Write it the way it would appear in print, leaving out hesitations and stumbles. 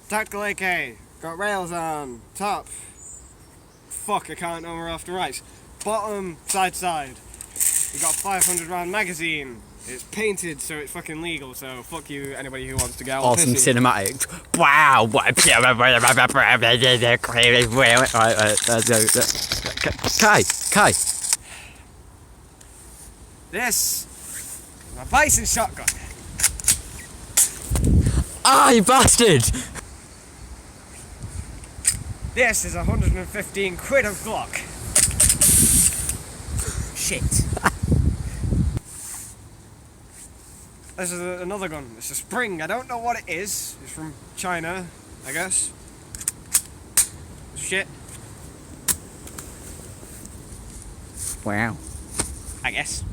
Tactical AK. Got rails on. Top. Fuck, I can't number off the right. Bottom, side. We got 500 round magazine. It's painted, so it's fucking legal, so fuck you, anybody who wants to get all Awesome pissy. cinematic. Wow. Kai. This is my Bison shotgun. Ah, you bastard! This is 115 quid of Glock. Shit. This is another gun. It's a spring. I don't know what it is. It's from China, I guess. Shit. Wow. I guess.